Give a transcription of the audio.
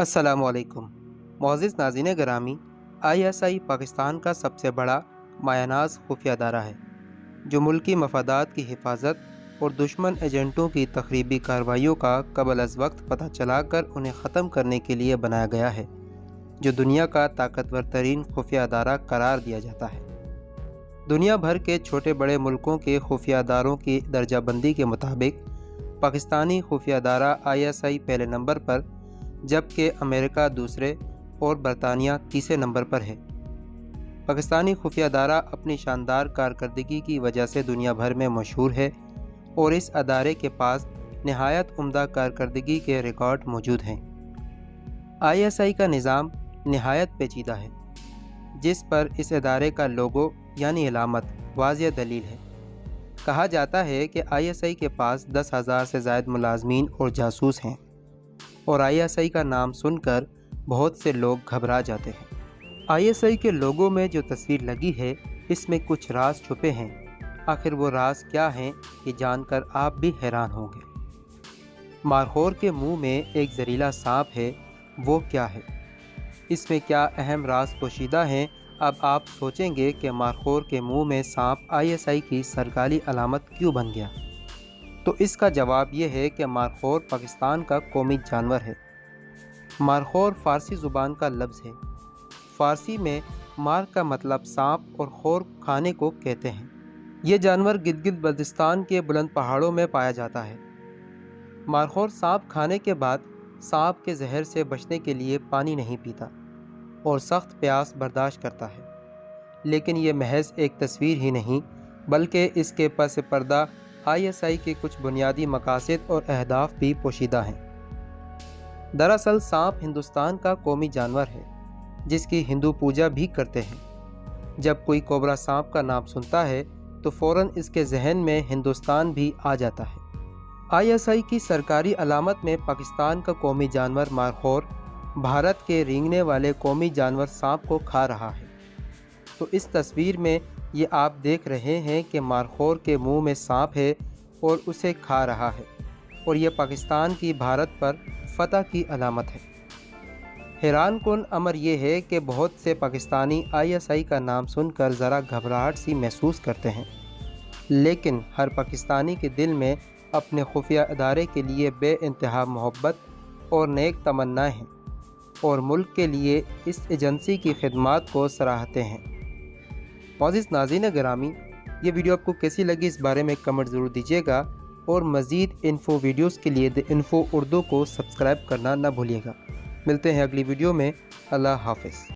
अस्सलामु अलैकुम। मुअज़्ज़िज़ नाज़रीन गिरामी, ISI पाकिस्तान का सबसे बड़ा मायानाज़ खुफिया अदारा है जो मुल्की मफादात की हिफाजत और दुश्मन एजेंटों की तखरीबी कार्रवाइयों का क़ब्ल अज़ वक्त पता चलाकर उन्हें ख़त्म करने के लिए बनाया गया है, जो दुनिया का ताकतवर तरीन खुफिया अदारा करार दिया जाता है। दुनिया भर के छोटे बड़े मुल्कों के खुफिया अदारों की दर्जाबंदी के मुताबिक पाकिस्तानी खुफिया अदारा ISI पहले नंबर पर, जबकि अमेरिका दूसरे और बरतानिया तीसरे नंबर पर है। पाकिस्तानी खुफिया अदारा अपनी शानदार कारकर्दगी की वजह से दुनिया भर में मशहूर है और इस अदारे के पास नहायत उम्दा कारकर्दगी के रिकॉर्ड मौजूद हैं। ISI का निज़ाम नहायत पेचीदा है, जिस पर इस अदारे का लोगो यानी अलामत वाज़िह दलील है। कहा जाता है कि ISI के पास 10,000 से ज़ायद मुलाजमीन और जासूस हैं और ISI का नाम सुनकर बहुत से लोग घबरा जाते हैं। ISI के लोगों में जो तस्वीर लगी है, इसमें कुछ राज छुपे हैं। आखिर वो राज क्या हैं, ये जानकर आप भी हैरान होंगे। मारखोर के मुंह में एक जहरीला सांप है, वो क्या है? इसमें क्या अहम राज पोशीदा हैं? अब आप सोचेंगे कि मारखोर के मुंह में सांप ISI की सरकारी अलामत क्यों बन गया? तो इसका जवाब ये है कि मारखोर पाकिस्तान का कौमी जानवर है। मारखोर फ़ारसी ज़ुबान का लफ्ज़ है। फ़ारसी में मार का मतलब सांप और खोर खाने को कहते हैं। ये जानवर गिलगित बल्तिस्तान के बुलंद पहाड़ों में पाया जाता है। मारखोर सांप खाने के बाद सांप के जहर से बचने के लिए पानी नहीं पीता और सख्त प्यास बर्दाश्त करता है। लेकिन ये महज एक तस्वीर ही नहीं, बल्कि इसके पस पर्दा ISI के कुछ बुनियादी मकासद और अहदाफ भी पोशीदा हैं। दरअसल सांप हिंदुस्तान का कौमी जानवर है, जिसकी हिंदू पूजा भी करते हैं। जब कोई कोबरा सांप का नाम सुनता है तो फ़ौरन इसके जहन में हिंदुस्तान भी आ जाता है। ISI की सरकारी अलामत में पाकिस्तान का कौमी जानवर मारखोर भारत के रेंगने वाले कौमी जानवर सांप को खा रहा है। तो इस तस्वीर में ये आप देख रहे हैं कि मारखोर के मुंह में सांप है और उसे खा रहा है, और ये पाकिस्तान की भारत पर फतह की अलामत है। हैरान कुन अमर ये है कि बहुत से पाकिस्तानी ISI का नाम सुनकर ज़रा घबराहट सी महसूस करते हैं, लेकिन हर पाकिस्तानी के दिल में अपने खुफिया अदारे के लिए बेइंतहा मोहब्बत और नेक तमन्नाएँ हैं और मुल्क के लिए इस एजेंसी की खिदमात को सराहते हैं। मुअज़्ज़िज़ नाज़रीन गिरामी, ये वीडियो आपको कैसी लगी, इस बारे में कमेंट ज़रूर दीजिएगा और मज़ीद इन्फो वीडियोस के लिए द इन्फो उर्दू को सब्सक्राइब करना ना भूलिएगा। मिलते हैं अगली वीडियो में। अल्लाह हाफ़िज़।